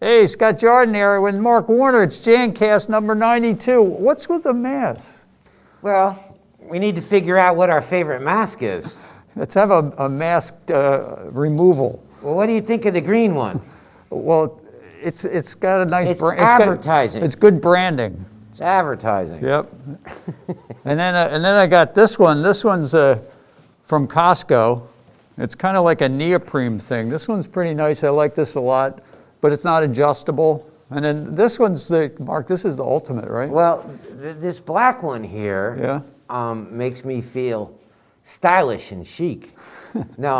Hey, Scott Jordan here with Mark Warner. It's Jancast number 92. What's with the mask? Well, we need to figure out what our favorite mask is. Let's have a mask removal. Well, what do you think of the green one? Well, it's got a nice It's advertising. It's good branding. It's advertising. Yep. and then I got this one. This one's from Costco. It's kind of like a neoprene thing. This one's pretty nice. I like this a lot, but it's not adjustable. And then this one's Mark, this is the ultimate, right? Well, this black one here makes me feel stylish and chic. No,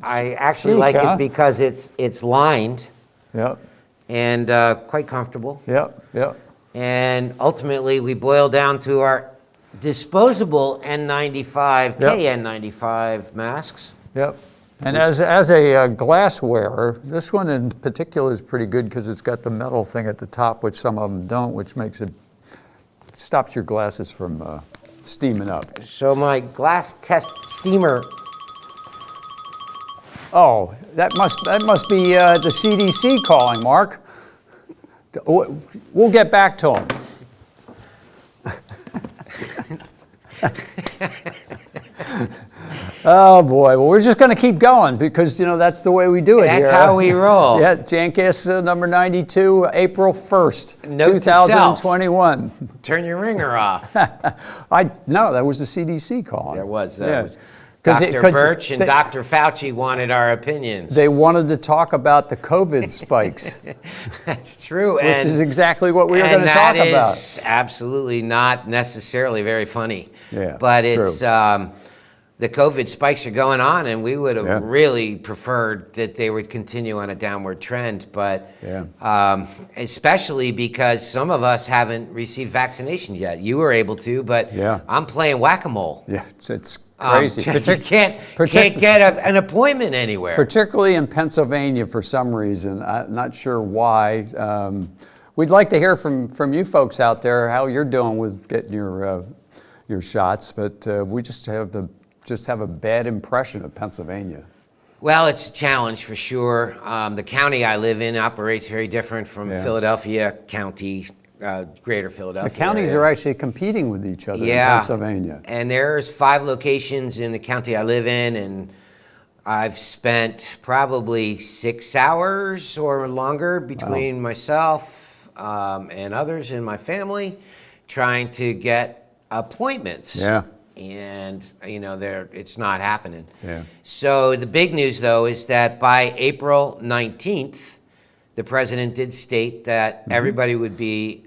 I actually Chic, like huh? it because it's lined. Yep. And quite comfortable. Yep. And ultimately, we boil down to our disposable N95, KN95 masks. Yep. And as a glass wearer, this one in particular is pretty good because it's got the metal thing at the top, which some of them don't, which makes it stops your glasses from steaming up. So my glass test steamer. Oh, that must be the CDC calling, Mark. We'll get back to them. Oh boy, well we're just going to keep going because that's the way we do it here. That's how we roll. Yeah, Jancast number 92, April 1st, Note 2021. Turn your ringer off. No, that was the CDC calling. There was. Yeah. Dr. Birch and Dr. Fauci wanted our opinions. They wanted to talk about the COVID spikes. That's true. Which is exactly what we were going to talk about. And that is absolutely not necessarily very funny. Yeah, but it's the COVID spikes are going on, and we would have really preferred that they would continue on a downward trend. But especially because some of us haven't received vaccination yet. You were able to, but I'm playing whack-a-mole. Yeah, it's crazy. You can't get an appointment anywhere. Particularly in Pennsylvania for some reason. I'm not sure why. We'd like to hear from you folks out there how you're doing with getting your shots, but we just have a bad impression of Pennsylvania. Well, it's a challenge for sure. The county I live in operates very different from Philadelphia County. Greater Philadelphia. The counties are actually competing with each other in Pennsylvania. And there's 5 locations in the county I live in, and I've spent probably 6 hours or longer between myself and others in my family trying to get appointments. Yeah. And it's not happening. Yeah. So the big news, though, is that by April 19th, the president did state that everybody would be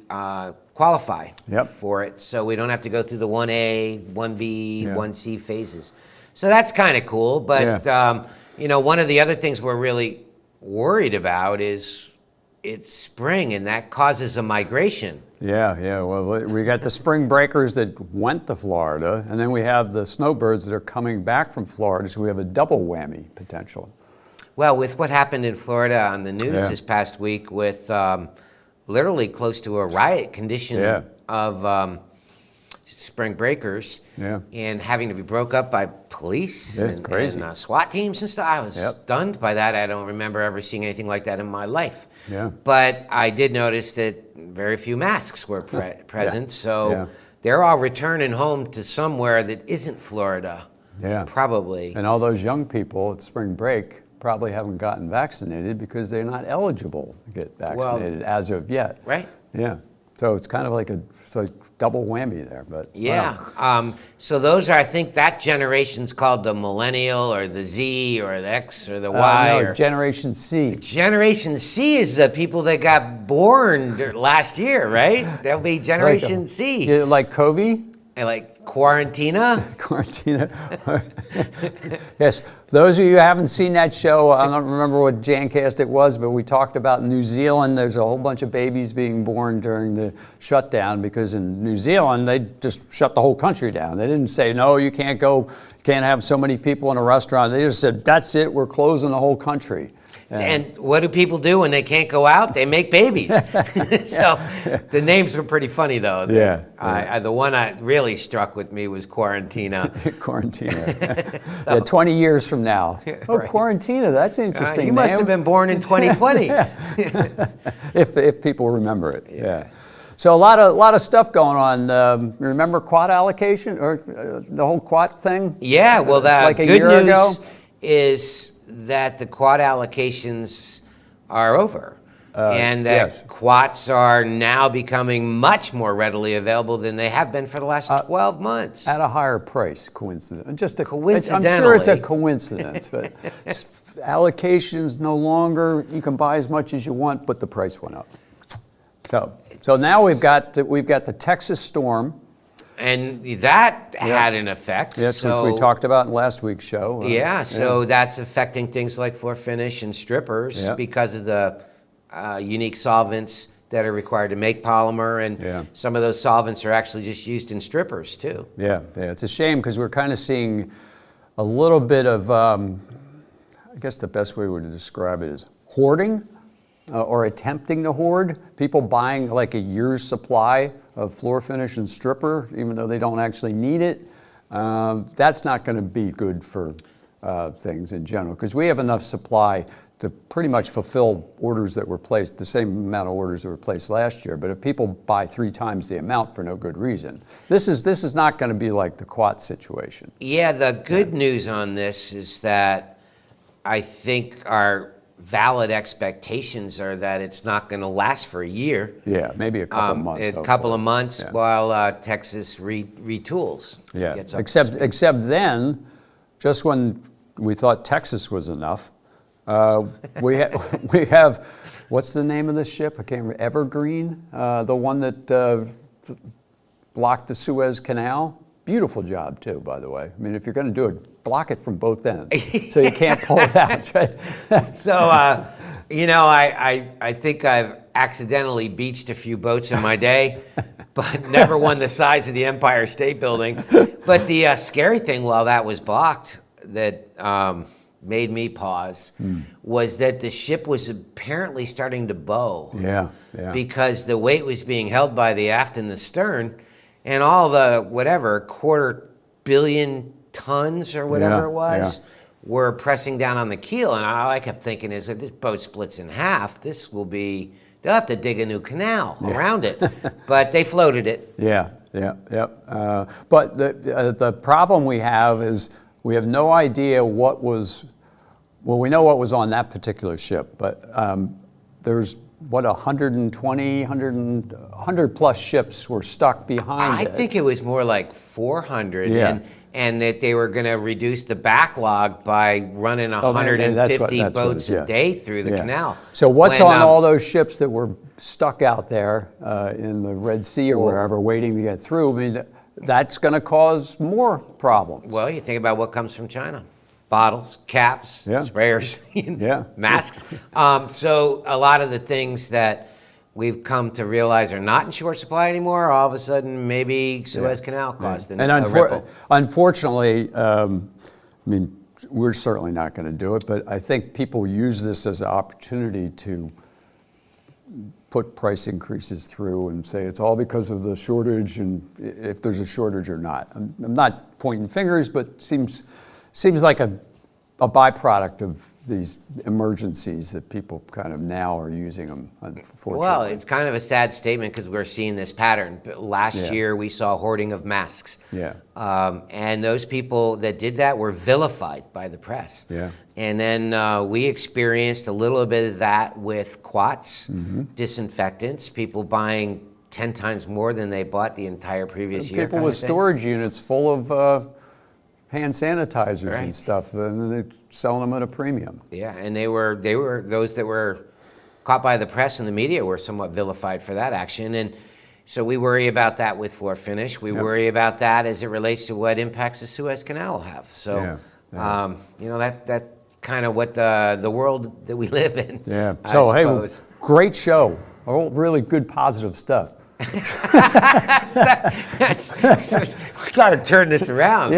qualify for it, so we don't have to go through the 1A, 1B, 1C phases. So that's kind of cool, but one of the other things we're really worried about is it's spring, and that causes a migration. Yeah. Well, we got the spring breakers that went to Florida, and then we have the snowbirds that are coming back from Florida, so we have a double whammy potential. Well, with what happened in Florida on the news this past week with literally close to a riot condition of spring breakers and having to be broke up by police and SWAT teams and stuff, I was stunned by that. I don't remember ever seeing anything like that in my life. But I did notice that very few masks were present, so they're all returning home to somewhere that isn't Florida, probably. And all those young people at spring break probably haven't gotten vaccinated because they're not eligible to get vaccinated as of yet. Right. Yeah. So it's kind of like a double whammy there. But so those are, I think, that generation's called the millennial or the Z or the X or the Y. No, Generation C. Generation C is the people that got born last year, right? That'll be Generation C. Like COVID? And like Quarantina? Yes. Those of you who haven't seen that show, I don't remember what Jancast it was, but we talked about New Zealand. There's a whole bunch of babies being born during the shutdown because in New Zealand, they just shut the whole country down. They didn't say, no, you can't have so many people in a restaurant. They just said, that's it, we're closing the whole country. And what do people do when they can't go out? They make babies. So the names were pretty funny, though. The one that really struck with me was Quarantina. Quarantina. 20 years from now. Oh, right. Quarantina, that's an interesting You must have been born in 2020. if people remember it. Yeah. So a lot of stuff going on. Remember quad allocation or the whole quad thing? Yeah, well, like good news is that the quad allocations are over. And that quads are now becoming much more readily available than they have been for the last 12 months. At a higher price, coincidence. Coincidentally. I'm sure it's a coincidence, but allocations no longer, you can buy as much as you want, but the price went up. So now we've got the Texas storm. And that had an effect. Yes, which we talked about in last week's show. So that's affecting things like floor finish and strippers because of the unique solvents that are required to make polymer. And some of those solvents are actually just used in strippers, too. Yeah, it's a shame because we're kind of seeing a little bit of, I guess the best way to describe it is hoarding. Or attempting to hoard, people buying like a year's supply of floor finish and stripper, even though they don't actually need it. That's not going to be good for things in general, because we have enough supply to pretty much fulfill orders that were placed, the same amount of orders that were placed last year. But if people buy 3 times the amount for no good reason, this is not going to be like the quat situation. Yeah, the good news on this is that I think our valid expectations are that it's not going to last for a year. Yeah, maybe a couple of months. A couple of months while Texas retools. Yeah, except then, just when we thought Texas was enough, we have, what's the name of the ship? I can't remember. Evergreen, the one that blocked the Suez Canal. Beautiful job too, by the way. I mean, if you're going to do it, block it from both ends, so you can't pull it out. Right? So, I think I've accidentally beached a few boats in my day, but never won the size of the Empire State Building. But the scary thing while that was blocked that made me pause was that the ship was apparently starting to bow. Yeah. Because the weight was being held by the aft and the stern. And all the, 250 million tons or whatever it was, were pressing down on the keel. And all I kept thinking is, if this boat splits in half, they'll have to dig a new canal around it. But they floated it. But the problem we have is we have no idea what was, we know what was on that particular ship, but there's 120, 100 plus ships were stuck behind it. I think it was more like 400, and that they were going to reduce the backlog by running 150 boats a day through the canal. So what's on all those ships that were stuck out there in the Red Sea or wherever waiting to get through? I mean, that's going to cause more problems. Well, you think about what comes from China. Bottles, caps, sprayers, masks. So a lot of the things that we've come to realize are not in short supply anymore, all of a sudden maybe Suez Canal caused a ripple. Unfortunately, I mean, we're certainly not going to do it, but I think people use this as an opportunity to put price increases through and say it's all because of the shortage, and if there's a shortage or not. I'm not pointing fingers, but seems like a byproduct of these emergencies that people kind of now are using them, unfortunately. Well, it's kind of a sad statement because we're seeing this pattern. Last year, we saw hoarding of masks. And those people that did that were vilified by the press. And then we experienced a little bit of that with quats, disinfectants, people buying 10 times more than they bought the entire previous year. People with storage units full of hand sanitizers and stuff, and they're selling them at a premium. Yeah, and they were those that were caught by the press and the media were somewhat vilified for that action. And so we worry about that with floor finish. We worry about that as it relates to what impacts the Suez Canal will have. So, that kind of what the world that we live in. Yeah. So hey, great show. All really good positive stuff. We got to turn this around.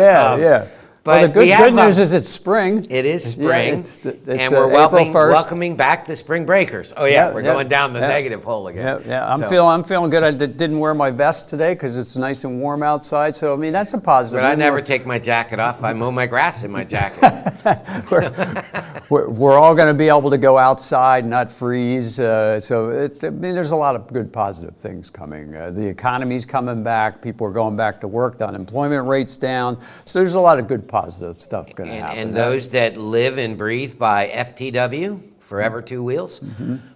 Well, the good news is it's spring. It is spring, it's and we're welcoming back the spring breakers. Oh yeah, we're going down the negative hole again. Yeah. I'm feeling good. I didn't wear my vest today because it's nice and warm outside. So I mean, that's a positive. But I never take my jacket off. I mow my grass in my jacket. we're all going to be able to go outside, not freeze. I mean, there's a lot of good positive things coming. The economy's coming back. People are going back to work. The unemployment rate's down. So there's a lot of good positive stuff going to happen. And those that live and breathe by FTW, Forever Two Wheels,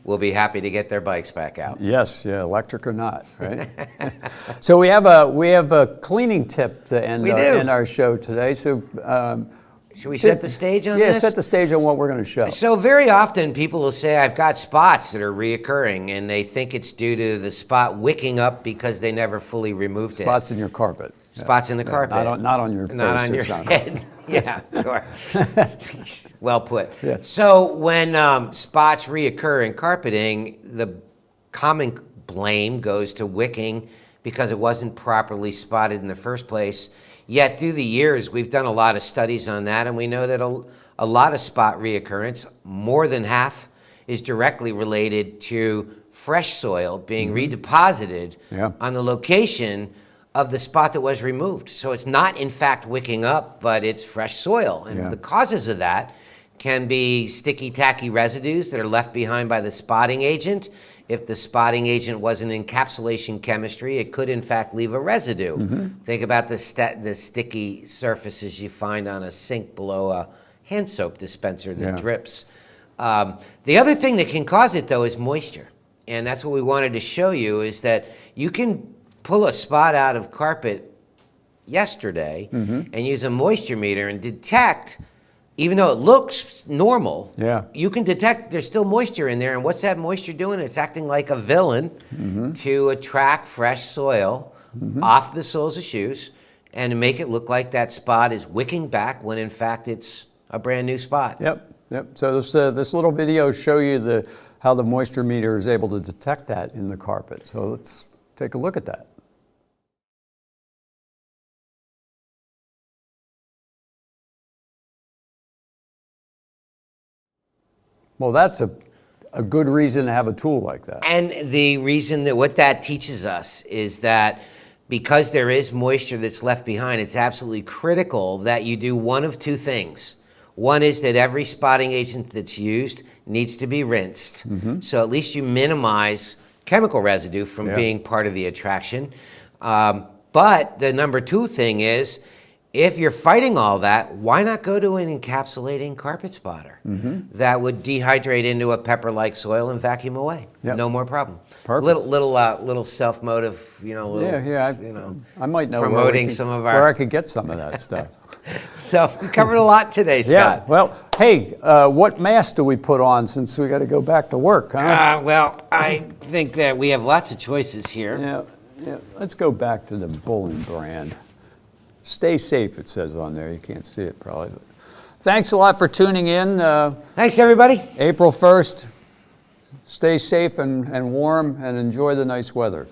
will be happy to get their bikes back out. Yes, yeah, electric or not, right? So we have a cleaning tip to end our show today. So should we set the stage on this? Yeah, set the stage on what we're going to show. So very often people will say, I've got spots that are reoccurring, and they think it's due to the spot wicking up because they never fully removed it. Spots in your carpet. Spots in the carpet. Not on your face. Not on your head. Yeah, sure. Well put. Yes. So when spots reoccur in carpeting, the common blame goes to wicking because it wasn't properly spotted in the first place. Yet through the years, we've done a lot of studies on that, and we know that a lot of spot reoccurrence, more than half, is directly related to fresh soil being redeposited on the location of the spot that was removed. So it's not, in fact, wicking up, but it's fresh soil. And the causes of that can be sticky, tacky residues that are left behind by the spotting agent. If the spotting agent was an encapsulation chemistry, it could, in fact, leave a residue. Think about the sticky surfaces you find on a sink below a hand soap dispenser that drips. The other thing that can cause it, though, is moisture. And that's what we wanted to show you, is that you can pull a spot out of carpet yesterday and use a moisture meter and detect, even though it looks normal, you can detect there's still moisture in there. And what's that moisture doing? It's acting like a villain to attract fresh soil off the soles of shoes and to make it look like that spot is wicking back when in fact it's a brand new spot. Yep. So this little video show you how the moisture meter is able to detect that in the carpet. So let's take a look at that. Well, that's a good reason to have a tool like that. And the reason that what that teaches us is that because there is moisture that's left behind, it's absolutely critical that you do one of two things. One is that every spotting agent that's used needs to be rinsed. So at least you minimize chemical residue from being part of the attraction. But the number two thing is, if you're fighting all that, why not go to an encapsulating carpet spotter that would dehydrate into a pepper-like soil and vacuum away? No more problem. Perfect. Little self-motive, I might know promoting where I could get some of that stuff. So we covered a lot today, Scott. Yeah. Well, hey, what mask do we put on since we got to go back to work? Huh? Well, I think that we have lots of choices here. Yeah. Let's go back to the Bullen brand. Stay safe, it says on there. You can't see it probably. But thanks a lot for tuning in. Thanks, everybody. April 1st. Stay safe and warm and enjoy the nice weather.